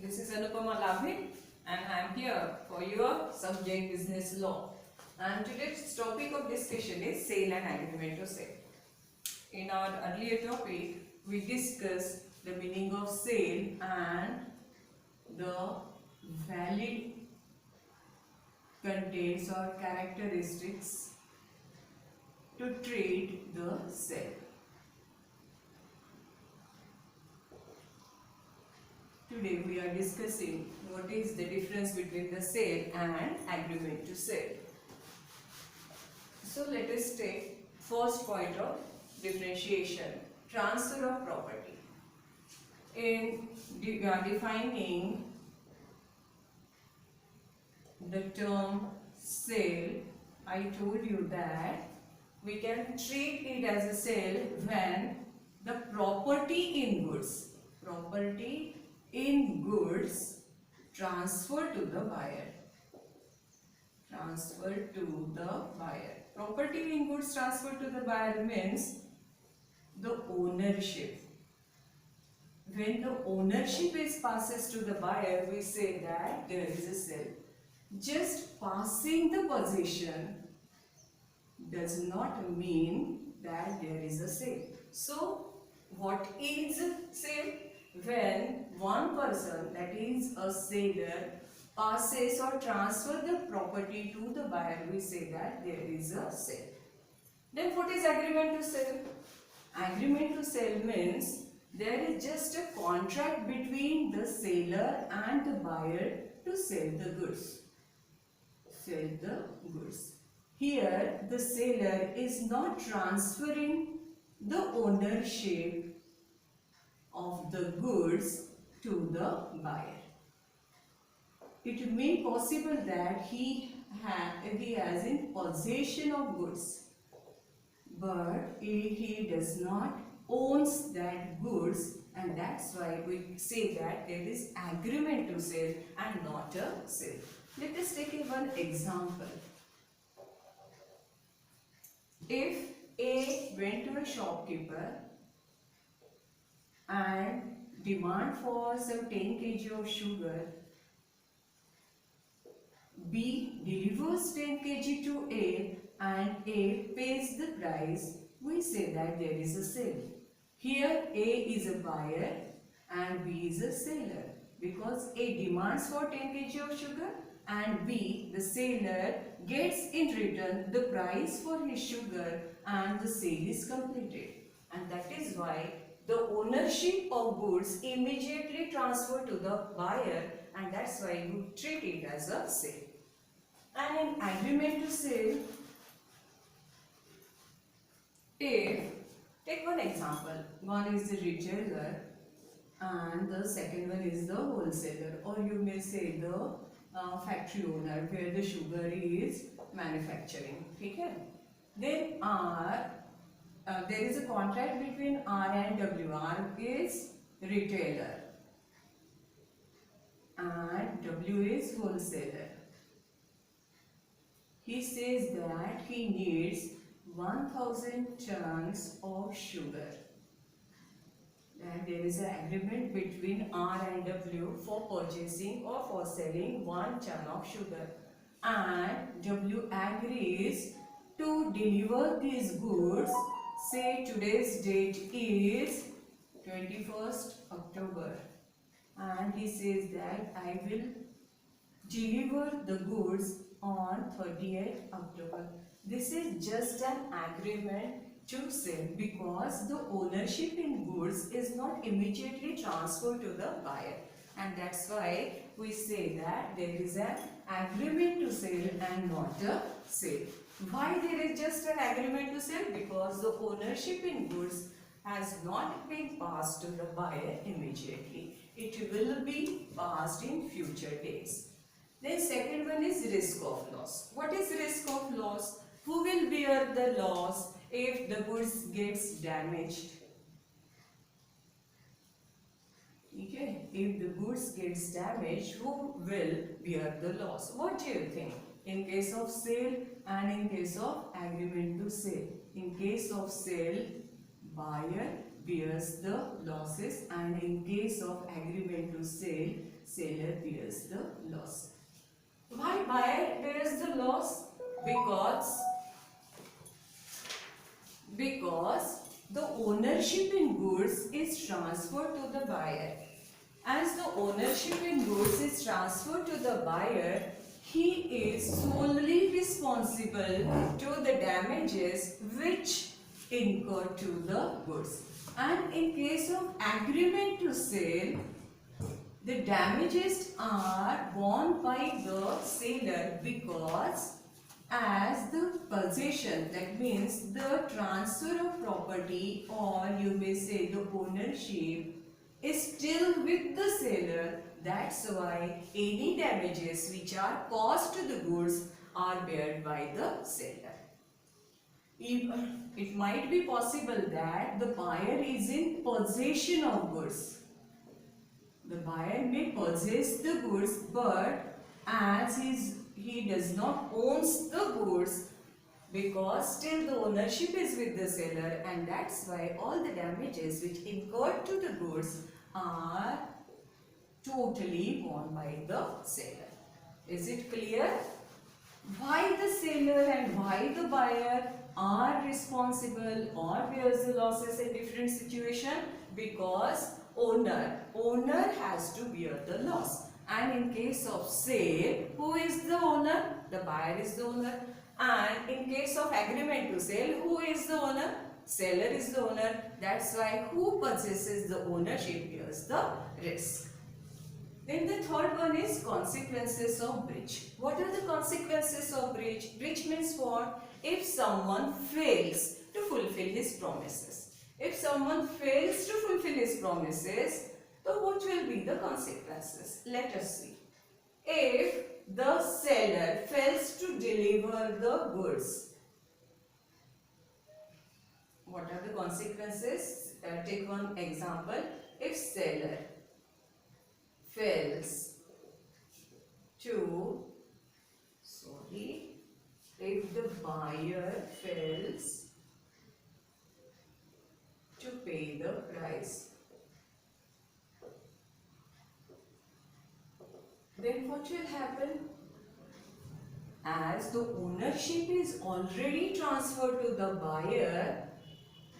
This is Anupama Labhi and I am here for your subject business law. And today's topic of discussion is sale and agreement to sale. In our earlier topic, we discussed the meaning of sale and the valid contents or characteristics to trade the sale. Today we are discussing what is the difference between the sale and agreement to sale. So let us take first point of differentiation, transfer of property. In defining the term sale, I told you that we can treat it as a sale when the property in goods transfer to the buyer. Property in goods transfer to the buyer means the ownership. When the ownership is passes to the buyer, we say that there is a sale. Just passing the possession does not mean that there is a sale. So, what is a sale? When one person, that is a seller, passes or transfer the property to the buyer, we say that there is a sale. Then what is agreement to sell? Agreement to sell means there is just a contract between the seller and the buyer to sell the goods. Here the seller is not transferring the ownership of the goods to the buyer. It may be possible that he has in possession of goods, but he does not owns that goods, and that's why we say that there is agreement to sell and not a sale. Let us take one example. If A went to a shopkeeper and demand for some 10 kg of sugar, B delivers 10 kg to A and A pays the price, we say that there is a sale. Here A is a buyer and B is a seller, because A demands for 10 kg of sugar and B, the seller, gets in return the price for his sugar and the sale is completed. And that is why the ownership of goods immediately transferred to the buyer, and that's why we treat it as a sale. And in agreement to sale, if, take one example, one is the retailer and the second one is the wholesaler, or you may say the factory owner where the sugar is manufacturing. Okay? Then there is a contract between R and W. R is retailer and W is wholesaler. He says that he needs 1000 tons of sugar. And there is an agreement between R and W for purchasing or for selling 1 ton of sugar. And W agrees to deliver these goods. Say today's date is 21st October. And he says that I will deliver the goods on 30th October. This is just an agreement to sell, because the ownership in goods is not immediately transferred to the buyer, and that's why we say that there is an agreement to sell and not a sale. Why there is just an agreement to sell? Because the ownership in goods has not been passed to the buyer immediately. It will be passed in future days. Then second one is risk of loss. What is risk of loss? Who will bear the loss if the goods gets damaged? Okay, if the goods gets damaged, who will bear the loss? What do you think? In case of sale and in case of agreement to sale. In case of sale, buyer bears the losses, and in case of agreement to sell, seller bears the loss. Why buyer bears the loss? Because the ownership in goods is transferred to the buyer. As the ownership in goods is transferred to the buyer, he is solely responsible to the damages which incurred to the goods. And in case of agreement to sell, the damages are borne by the seller, because as the possession, that means the transfer of property, or you may say the ownership, is still with the seller. That's why any damages which are caused to the goods are borne by the seller. It might be possible that the buyer is in possession of goods. The buyer may possess the goods, but as he does not owns the goods, because still the ownership is with the seller, and that's why all the damages which incurred to the goods are totally borne by the seller. Is it clear? Why the seller and why the buyer are responsible or bears the losses in different situation? Because owner has to bear the loss. And in case of sale, who is the owner? The buyer is the owner. And in case of agreement to sell, who is the owner? Seller is the owner. That's why who possesses the ownership bears the risk. Then the third one is consequences of breach. What are the consequences of breach? Breach means what? If someone fails to fulfill his promises. If someone fails to fulfill his promises, so what will be the consequences? Let us see. If the seller fails to deliver the goods, what are the consequences? Take one example. If seller fails to, if the buyer fails to pay the price, then what will happen? As the ownership is already transferred to the buyer,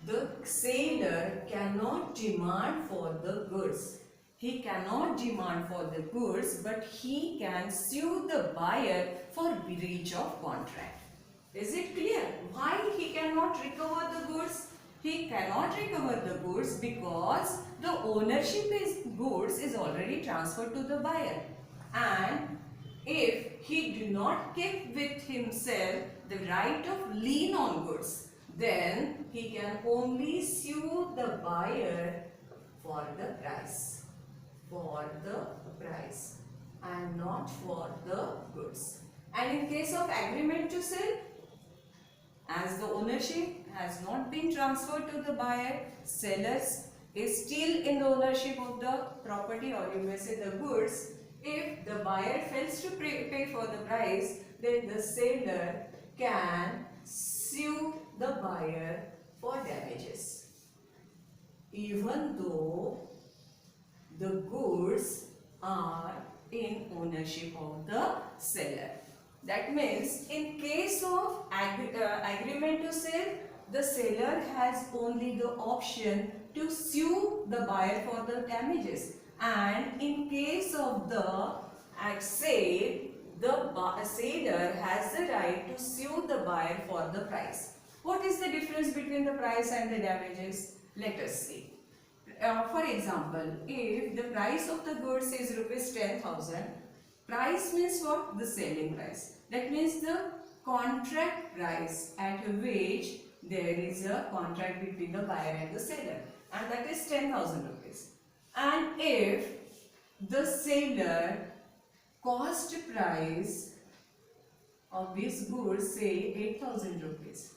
the seller cannot demand for the goods. He cannot demand for the goods, but he can sue the buyer for breach of contract. Is it clear? Why he cannot recover the goods? He cannot recover the goods because the ownership of goods is already transferred to the buyer. And if he do not keep with himself the right of lien on goods, then he can only sue the buyer for the price. And not for the goods. And in case of agreement to sell, as the ownership has not been transferred to the buyer, seller is still in the ownership of the property, or you may say the goods. If the buyer fails to pay for the price, then the seller can sue the buyer for damages, even though the goods are in ownership of the seller. That means in case of agreement to sell, the seller has only the option to sue the buyer for the damages, and in case of the sale, the seller has the right to sue the buyer for the price. What is the difference between the price and the damages? Let us see. For example, if the price of the goods is rupees 10,000, price means what? The selling price. That means the contract price at which there is a contract between the buyer and the seller, and that is 10,000 rupees. And if the seller cost price of these goods say 8,000 rupees.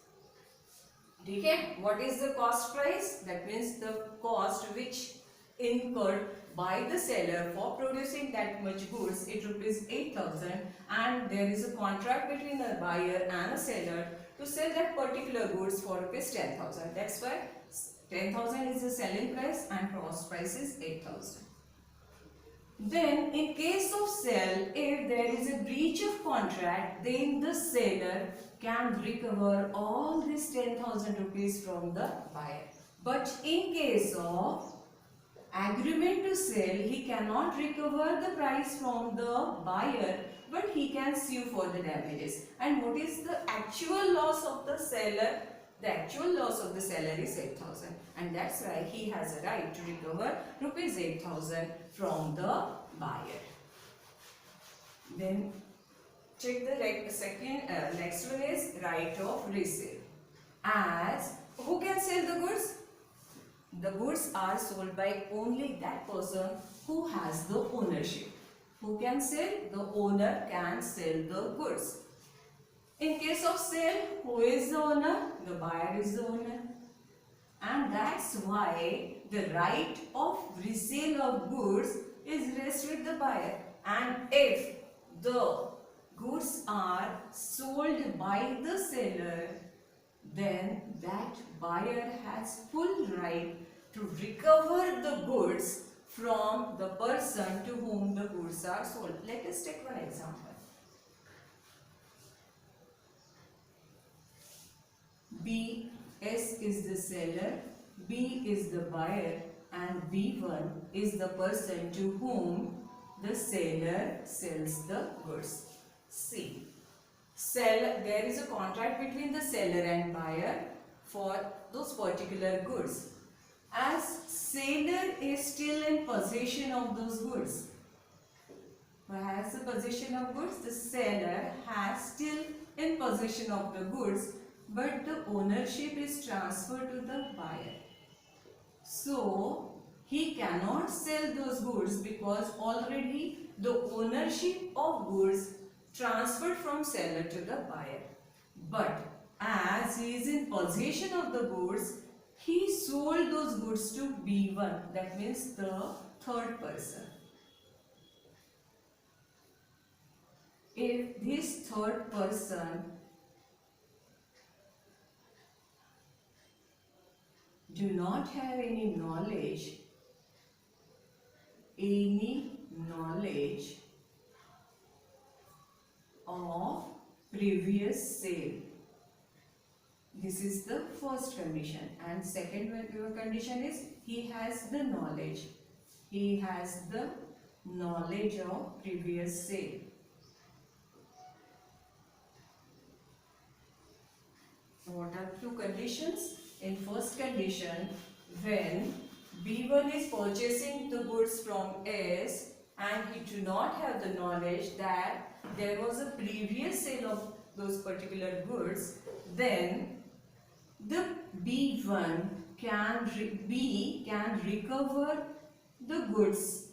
Okay, what is the cost price? That means the cost which incurred by the seller for producing that much goods, it rupees 8,000, and there is a contract between the buyer and a seller to sell that particular goods for rupees 10,000. That's why 10,000 is the selling price and cost price is 8,000. Then in case of sale, if there is a breach of contract, then the seller can recover all this 10,000 rupees from the buyer. But in case of agreement to sell, he cannot recover the price from the buyer, but he can sue for the damages. And what is the actual loss of the seller? The actual loss of the seller is 8,000, and that's why he has a right to recover rupees 8,000 from the buyer. Then check the second, next one is right of resale. As who can sell the goods? The goods are sold by only that person who has the ownership. Who can sell? The owner can sell the goods. In case of sale, who is the owner? The buyer is the owner. And that's why the right of resale of goods is rests with the buyer. And if the goods are sold by the seller, then that buyer has full right to recover the goods from the person to whom the goods are sold. Let us take one example. B, S is the seller, B is the buyer, and B1 is the person to whom the seller sells the goods. C. There is a contract between the seller and buyer for those particular goods. As seller is still in possession of those goods. Who has the possession of goods? The seller has still in possession of the goods, but the ownership is transferred to the buyer. So he cannot sell those goods because already the ownership of goods transferred from seller to the buyer. But as he is in possession of the goods, he sold those goods to B1, that means the third person. If this third person do not have any knowledge of previous sale, this is the first condition. And second condition is he has the knowledge. He has the knowledge of previous sale. What are two conditions? In first condition, when B1 is purchasing the goods from S and he do not have the knowledge that there was a previous sale of those particular goods, then the B1 can recover the goods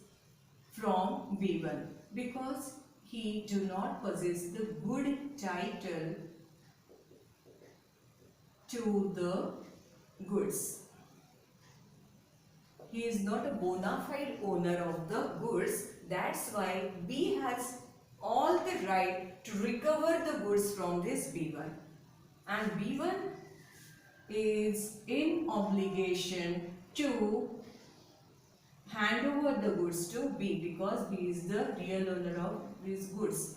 from B1 because he do not possess the good title to the goods. He is not a bona fide owner of the goods. That's why B has all the right to recover the goods from this B1. And B1 is in obligation to hand over the goods to B because B is the real owner of these goods.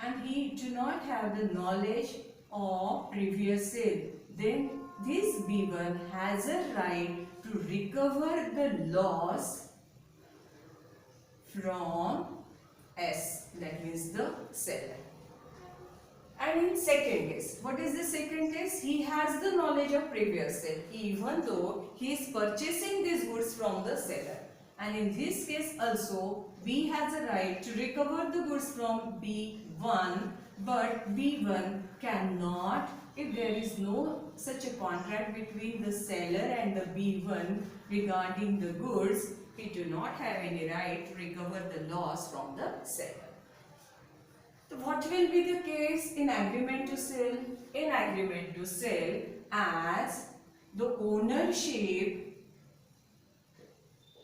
And he do not have the knowledge of previous sale. Then this B1 has a right to recover the loss from S, that means the seller. And in second case, what is the second case? He has the knowledge of previous sale even though he is purchasing these goods from the seller. And in this case also, B has a right to recover the goods from B1, but B1 cannot, if there is no such a contract between the seller and the B1 regarding the goods, he do not have any right to recover the loss from the seller. So what will be the case in agreement to sell? In agreement to sell, as the ownership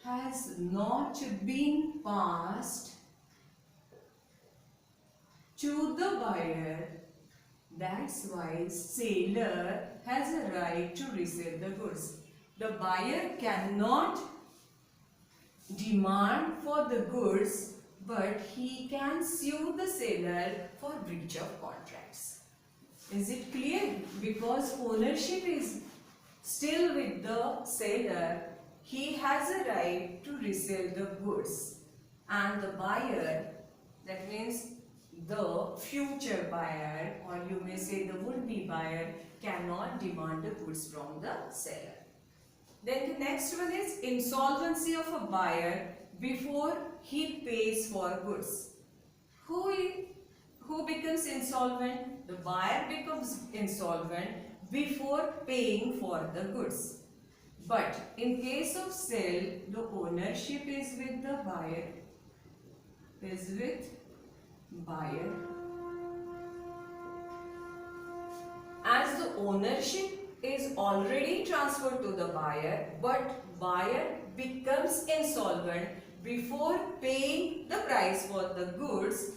has not been passed to the buyer, that's why seller has a right to resell the goods. the buyer cannot demand for the goods, but he can sue the seller for breach of contracts. Is it clear? Because ownership is still with the seller, he has a right to resell the goods, and the buyer, that means the future buyer, or you may say the would-be buyer, cannot demand the goods from the seller. Then the next one is insolvency of a buyer before he pays for goods. Who becomes insolvent? The buyer becomes insolvent before paying for the goods. But in case of sale, the ownership is with the buyer. As the ownership is already transferred to the buyer, but buyer becomes insolvent before paying the price for the goods,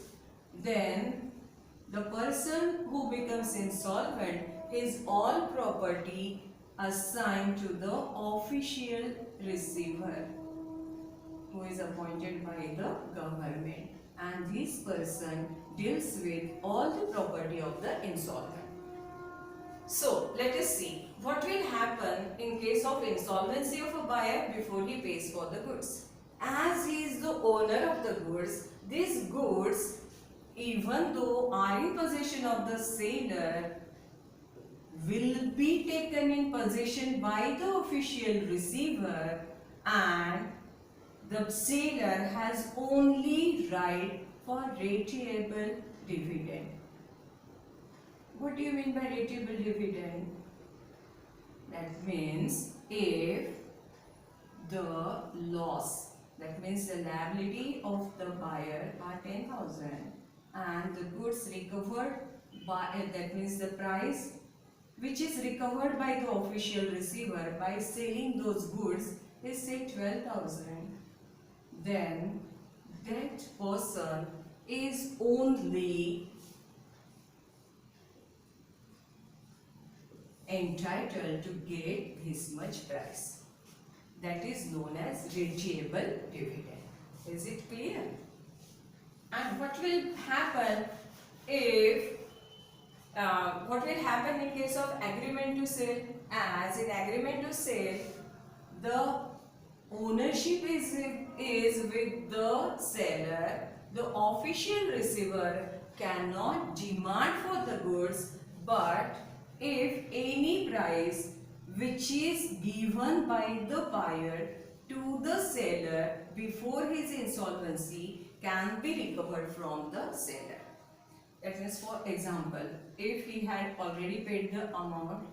then the person who becomes insolvent, his all property assigned to the official receiver, who is appointed by the government, and this person deals with all the property of the insolvent. So let us see what will happen in case of insolvency of a buyer before he pays for the goods. As he is the owner of the goods, these goods, even though are in possession of the seller, will be taken in possession by the official receiver, and the seller has only right for ratable dividend. What do you mean by ratable dividend? That means if the loss, that means the liability of the buyer are 10,000 and the goods recovered by, that means the price which is recovered by the official receiver by selling those goods is say 12,000, then that person is only entitled to get this much price. That is known as ratable dividend. Is it clear? And what will happen if what will happen in case of agreement to sale? As in agreement to sale, the ownership is with the seller. The official receiver cannot demand for the goods, but if any price which is given by the buyer to the seller before his insolvency can be recovered from the seller. That means, for example, if he had already paid the amount,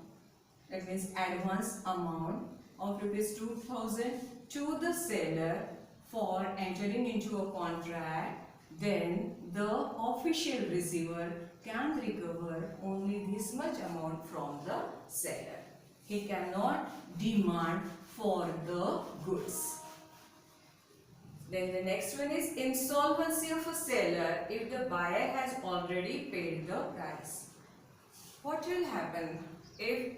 that means advance amount of rupees 2,000 to the seller for entering into a contract, then the official receiver can recover only this much amount from the seller. He cannot demand for the goods. Then the next one is insolvency of a seller if the buyer has already paid the price. What will happen if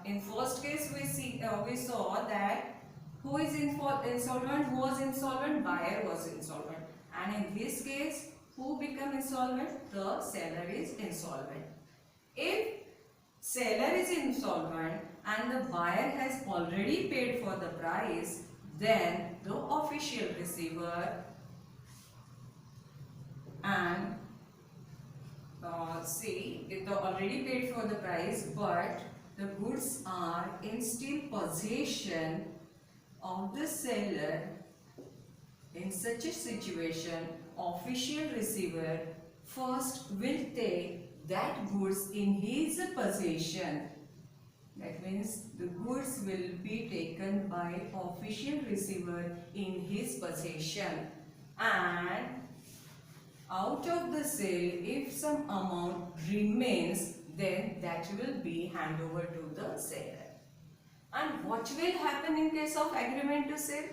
in first case we saw that who is insolvent? Who was insolvent? Buyer was insolvent. And in this case, who become insolvent? The seller is insolvent. If seller is insolvent and the buyer has already paid for the price, then the official receiver and see if they already paid for the price, but the goods are in still possession of the seller. In such a situation, official receiver first will take that goods in his possession. That means the goods will be taken by official receiver in his possession, and out of the sale, if some amount remains, then that will be handed over to the seller. And what will happen in case of agreement to sale?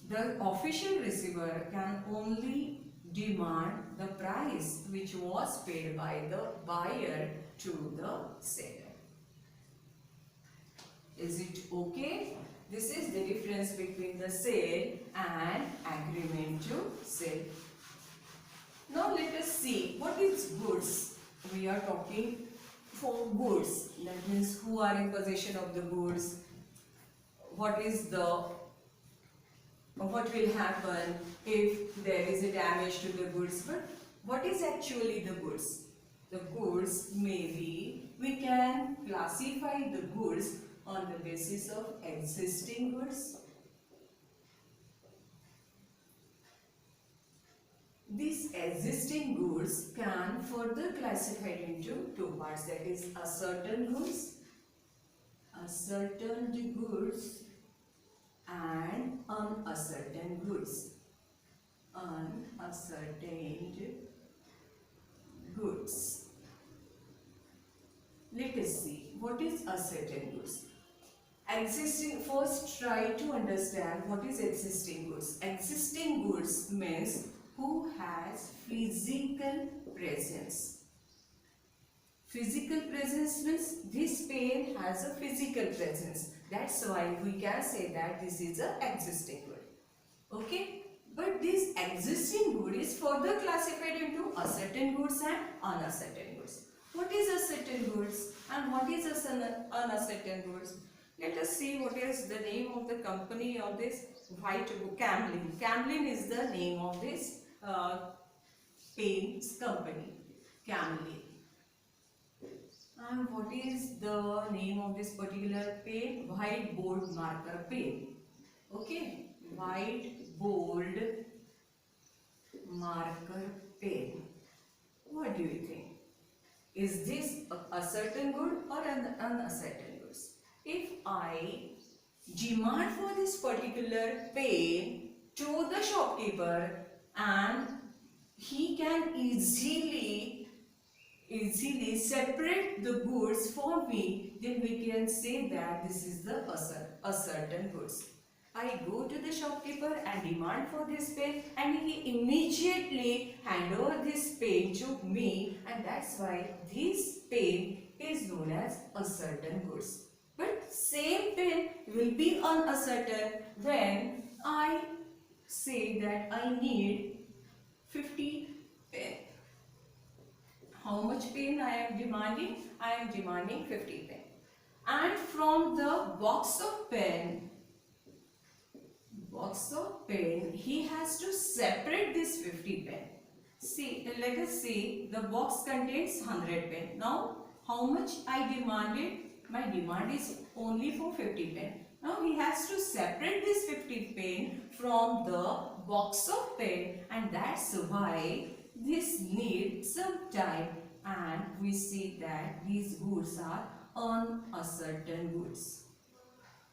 The official receiver can only demand the price which was paid by the buyer to the seller. Is it okay? This is the difference between the sale and agreement to sell. Now let us see what is goods. We are talking for goods. That means who are in possession of the goods. What will happen if there is a damage to the goods. But what is actually the goods? The goods we can classify the goods on the basis of existing goods. These existing goods can further classified into two parts, that is ascertained goods and unascertained goods. Unascertained goods. Let us see what is ascertained goods. First try to understand what is existing goods. Existing goods means who has physical presence. Physical presence means this pen has a physical presence. That's why we can say that this is an existing good. Okay? But this existing good is further classified into ascertained goods and unascertained goods. What is ascertained goods and what is unascertained goods? Let us see what is the name of the company of this white book. Camlin. Camlin is the name of this paints company. Camlin. And what is the name of this particular pen? Whiteboard marker pen. Okay, whiteboard marker pen. What do you think? Is this a certain good or an uncertain good? If I demand for this particular pen to the shopkeeper and he can easily separate the goods for me, then we can say that this is the ascertained goods. I go to the shopkeeper and demand for this pen and he immediately hand over this pen to me, and that's why this pen is known as ascertained goods. But same pen will be uncertain when I say that I need 50 pen. How much pen I am demanding? I am demanding 50 pen. And from the box of pen, he has to separate this 50 pen. See, let us see, the box contains 100 pen. Now, how much I demanded? My demand is only for 50 pen. Now, he has to separate this 50 pen from the box of pen, and that's why this needs some time, and we see that these goods are unascertained goods.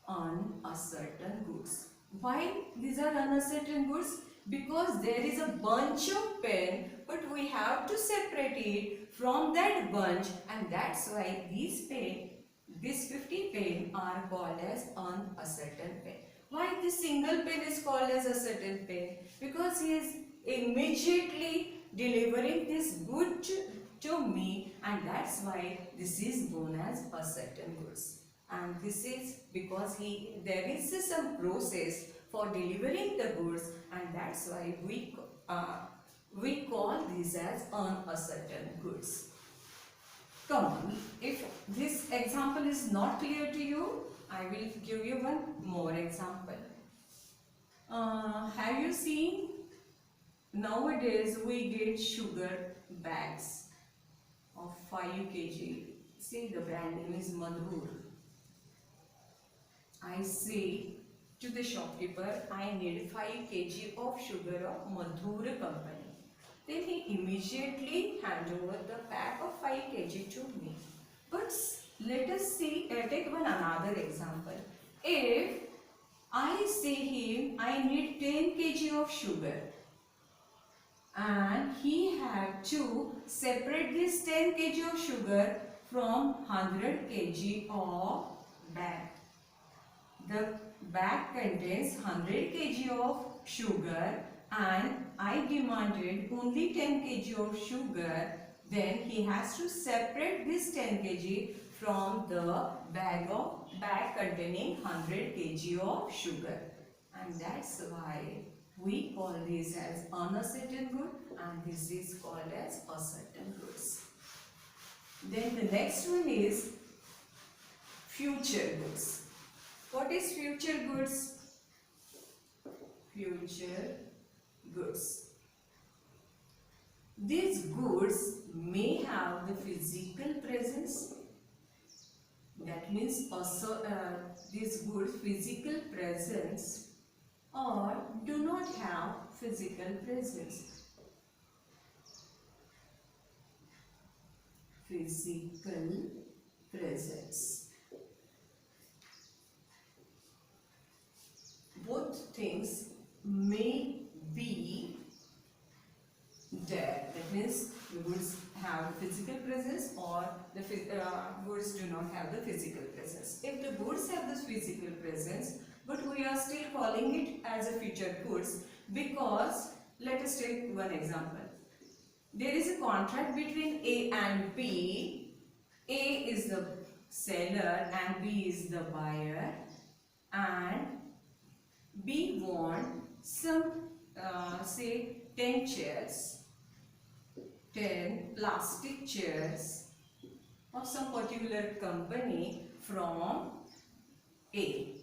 Unascertained goods. Why these are unascertained goods? Because there is a bunch of pen, but we have to separate it from that bunch, and that's why these 50 pen are called as unascertained pen. Why this single pen is called as ascertained pen? Because he is immediately delivering this good to me, and that's why this is known as ascertained goods. And this is because there is some process for delivering the goods, and that's why we call these as unascertained goods. Come on, if this example is not clear to you, I will give you one more example. Have you seen nowadays we get sugar bags of 5 kg. See, the brand name is Madhur. I say to the shopkeeper, I need 5 kg of sugar of Madhur company. Then he immediately hand over the pack of 5 kg to me. But let us see, take another example. If I say him, I need 10 kg of sugar, and he had to separate this 10 kg of sugar from 100 kg of bag. The bag contains 100 kg of sugar, and I demanded only 10 kg of sugar. Then he has to separate this 10 kg from the bag containing 100 kg of sugar, and that's why we call this as uncertain good and this is called as certain goods. Then the next one is future goods. What is future goods? Future goods. These goods may have the physical presence. That means also these goods physical presence or do not have physical presence. Physical presence. Both things may be there. That means the goods have physical presence or the goods do not have the physical presence. If the goods have the physical presence, but we are still calling it as a future goods because let us take one example. There is a contract between A and B. A is the seller and B is the buyer, and B want some say 10 chairs, 10 plastic chairs of some particular company from A.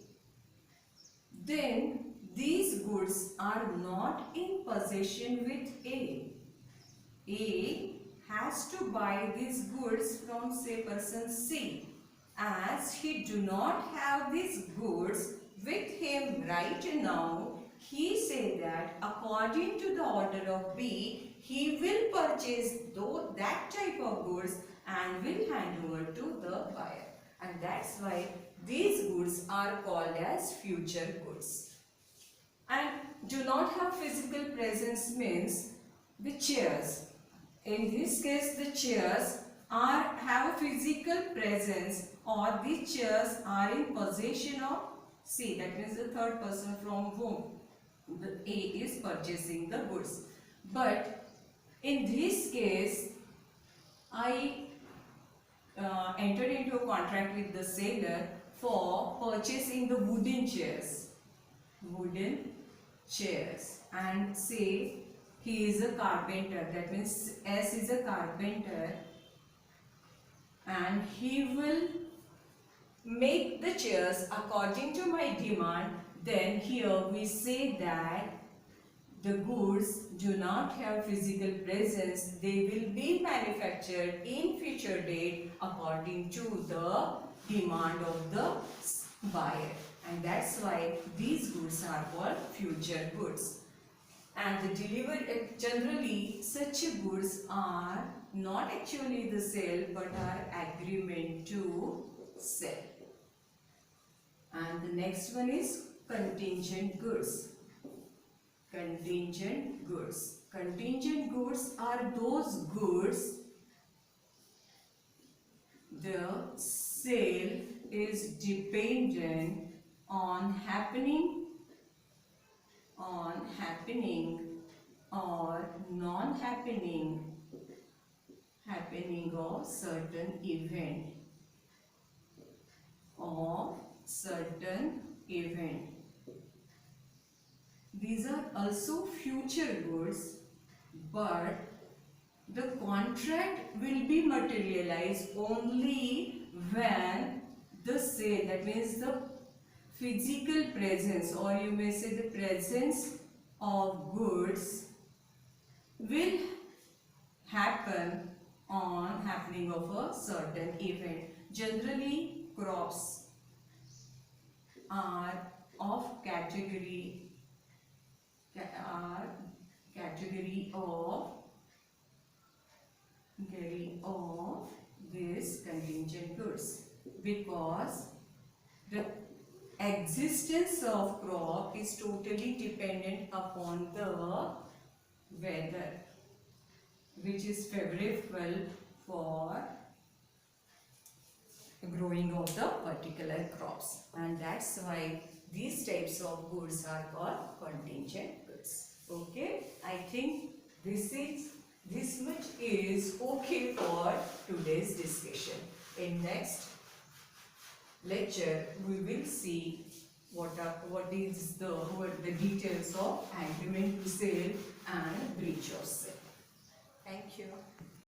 Then these goods are not in possession with A. A has to buy these goods from say person C, as he do not have these goods with him right now. He say that according to the order of B, he will purchase that type of goods and will hand over to the buyer, and that's why these goods are called as future goods. And do not have physical presence means the chairs. In this case, the chairs have a physical presence or the chairs are in possession of C. That means the third person from whom the A is purchasing the goods. But in this case, I entered into a contract with the seller for purchasing the wooden chairs. Wooden chairs, and say he is a carpenter. That means S is a carpenter and he will make the chairs according to my demand. Then here we say that the goods do not have physical presence. They will be manufactured in future date according to the demand of the buyer, and that's why these goods are called future goods. And the delivery, generally such goods are not actually the sale but are agreement to sell. And the next one is contingent goods. Contingent goods. Contingent goods are those goods the sale is dependent on happening or non-happening of certain event These are also future goods, but the contract will be materialized only when the sale, that means the physical presence, or you may say the presence of goods, will happen on happening of a certain event. Generally, crops are of category of this contingent goods, because the existence of crop is totally dependent upon the weather, which is favorable for growing of the particular crops, and that's why these types of goods are called contingent goods. Okay, I think this much is okay for today's discussion. In next lecture, we will see what is the details of agreement to sale and breach of sale. Thank you.